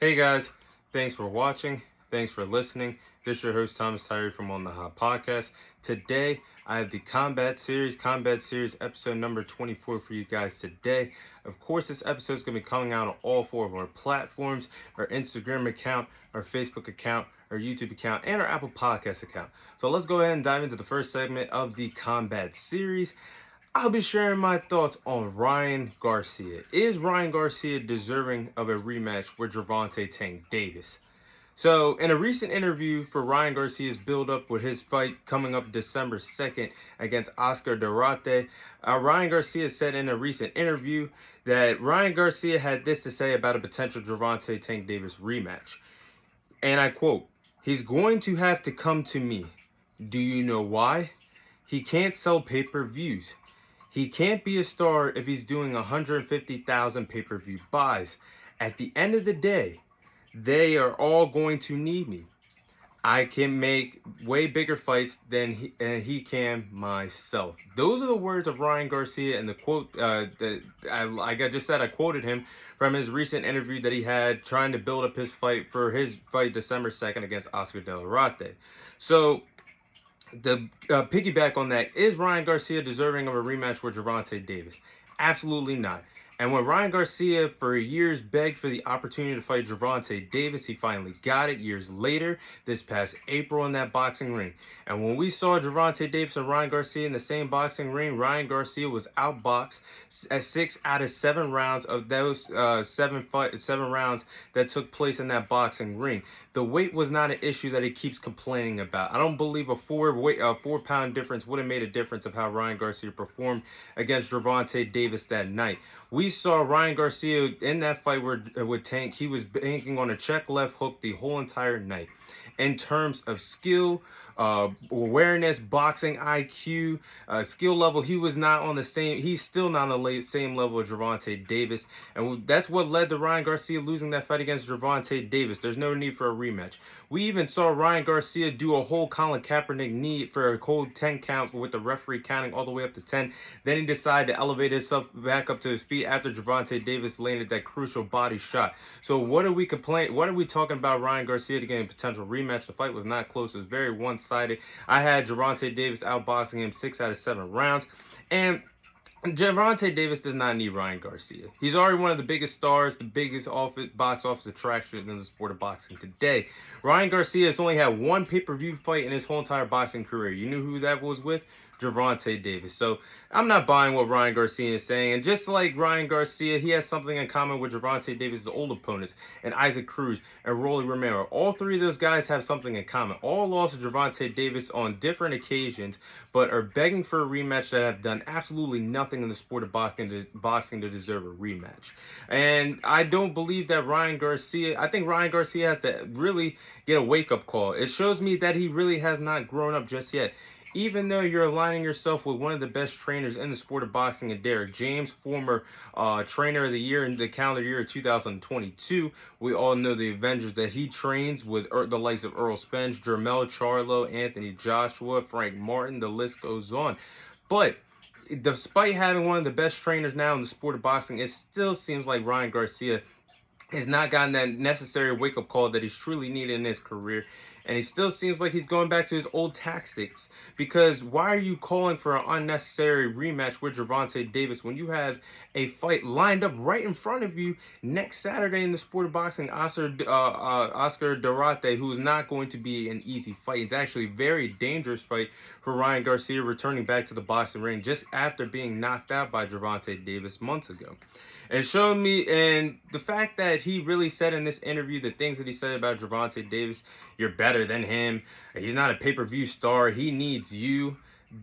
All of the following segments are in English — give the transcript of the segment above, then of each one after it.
Hey guys, thanks for watching. Thanks for listening. This is your host Thomas Tyree from On the Hot Podcast. Today I have the Combat Series episode number 24 for you guys today. Of course, this episode is going to be coming out on all four of our platforms: our Instagram account, our Facebook account, our YouTube account, and our Apple Podcast account. So let's go ahead and dive into the first segment of the Combat Series. I'll be sharing my thoughts on Ryan Garcia. Is Ryan Garcia deserving of a rematch with Gervonta Tank Davis? So, in a recent interview for Ryan Garcia's build-up with his fight coming up December 2nd against Oscar Duarte, Ryan Garcia said in a recent interview that Ryan Garcia had this to say about a potential Gervonta Tank Davis rematch. And I quote, "He's going to have to come to me. Do you know why? He can't sell pay-per-views. He can't be a star if he's doing 150,000 pay-per-view buys. At the end of the day, they are all going to need me. I can make way bigger fights than he can myself." Those are the words of Ryan Garcia, and the quote like I just said, I quoted him from his recent interview that he had trying to build up his fight December 2nd against Oscar Duarte. So, the piggyback on that, is Ryan Garcia deserving of a rematch with Gervonta Davis? Absolutely not. And when Ryan Garcia for years begged for the opportunity to fight Gervonta Davis, he finally got it years later, this past April in that boxing ring. And when we saw Gervonta Davis and Ryan Garcia in the same boxing ring, Ryan Garcia was outboxed at 6 out of 7 rounds of those 7 rounds that took place in that boxing ring. The weight was not an issue that he keeps complaining about. I don't believe a 4-pound difference would have made a difference of how Ryan Garcia performed against Gervonta Davis that night. We saw Ryan Garcia in that fight with Tank. He was banking on a check left hook the whole entire night. In terms of skill, awareness, boxing IQ, skill level, he's still not on the same level as Gervonta Davis. And that's what led to Ryan Garcia losing that fight against Gervonta Davis. There's no need for a rematch. We even saw Ryan Garcia do a whole Colin Kaepernick knee for a whole 10 count with the referee counting all the way up to 10. Then he decided to elevate himself back up to his feet after Gervonta Davis landed that crucial body shot. So what are we talking about Ryan Garcia to get a potential rematch? The fight was not close. It was very one-sided. I had Gervonta Davis outboxing him 6 out of 7 rounds. And Gervonta Davis does not need Ryan Garcia. He's already one of the biggest stars, the biggest box office attraction in the sport of boxing today. Ryan Garcia has only had one pay-per-view fight in his whole entire boxing career. You knew who that was with? Gervonta Davis. So I'm not buying what Ryan Garcia is saying. And just like Ryan Garcia, he has something in common with Gervonta Davis' old opponents and Isaac Cruz and Rolly Romero. All three of those guys have something in common. All lost to Gervonta Davis on different occasions, but are begging for a rematch that have done absolutely nothing in the sport of boxing to deserve a rematch. And I don't believe that I think Ryan Garcia has to really get a wake-up call. It shows me that he really has not grown up just yet. Even though you're aligning yourself with one of the best trainers in the sport of boxing, and Derek James, former trainer of the year in the calendar year of 2022, we all know the Avengers that he trains with the likes of Earl Spence, Jermell Charlo, Anthony Joshua, Frank Martin, the list goes on. But despite having one of the best trainers now in the sport of boxing, it still seems like Ryan Garcia has not gotten that necessary wake-up call that he's truly needed in his career. And he still seems like he's going back to his old tactics. Because why are you calling for an unnecessary rematch with Gervonta Davis when you have a fight lined up right in front of you next Saturday in the sport of boxing? Oscar Duarte, who is not going to be an easy fight. It's actually a very dangerous fight for Ryan Garcia returning back to the boxing ring just after being knocked out by Gervonta Davis months ago. And showed me, and the fact that he really said in this interview the things that he said about Gervonta Davis, you're better than him, he's not a pay-per-view star, he needs you.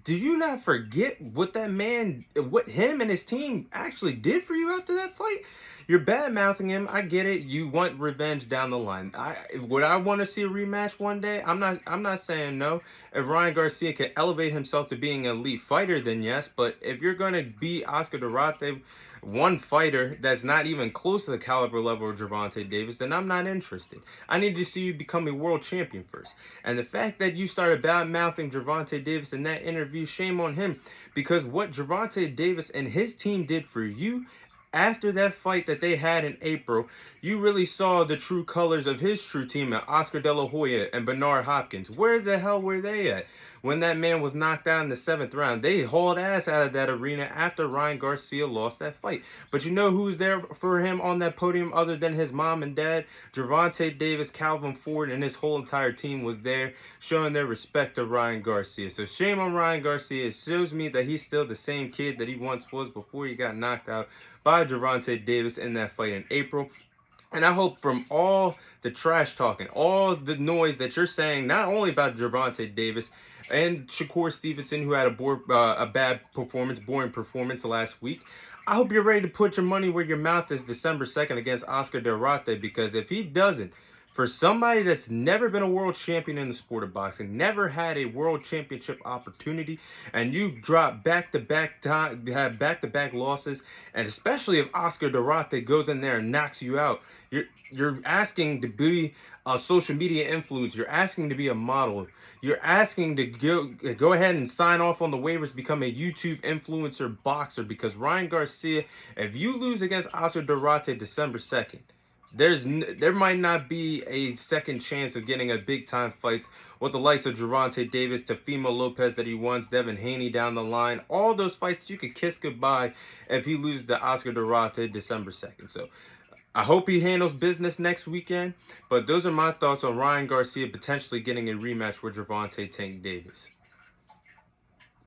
Do you not forget what what him and his team actually did for you after that fight? You're bad-mouthing him. I get it. You want revenge down the line. Would I want to see a rematch one day? I'm not saying no. If Ryan Garcia can elevate himself to being an elite fighter, then yes. But if you're going to beat Oscar Duarte, one fighter that's not even close to the caliber level of Gervonta Davis, then I'm not interested. I need to see you become a world champion first. And the fact that you started bad-mouthing Gervonta Davis in that interview, shame on him. Because what Gervonta Davis and his team did for you after that fight that they had in April, you really saw the true colors of his true team at Oscar De La Hoya and Bernard Hopkins. Where the hell were they at? When that man was knocked out in the 7th round, they hauled ass out of that arena after Ryan Garcia lost that fight. But you know who's there for him on that podium other than his mom and dad? Gervonta Davis, Calvin Ford, and his whole entire team was there showing their respect to Ryan Garcia. So shame on Ryan Garcia. It shows me that he's still the same kid that he once was before he got knocked out by Gervonta Davis in that fight in April. And I hope from all the trash talking, all the noise that you're saying, not only about Gervonta Davis and Shakur Stevenson, who had a bad performance, boring performance last week, I hope you're ready to put your money where your mouth is December 2nd against Oscar De La Hoya, because if he doesn't, for somebody that's never been a world champion in the sport of boxing, never had a world championship opportunity, and you drop back-to-back losses, and especially if Oscar De La Hoya goes in there and knocks you out, you're asking to be a social media influencer. You're asking to be a model. You're asking to go ahead and sign off on the waivers, become a YouTube influencer boxer, because Ryan Garcia, if you lose against Oscar De La Hoya December 2nd, there might not be a second chance of getting a big time fights with the likes of Gervonta Davis, Teofimo Lopez that he wants, Devin Haney down the line. All those fights you could kiss goodbye if he loses to Oscar De La Hoya December 2nd. So I hope he handles business next weekend. But those are my thoughts on Ryan Garcia potentially getting a rematch with Gervonta Tank Davis.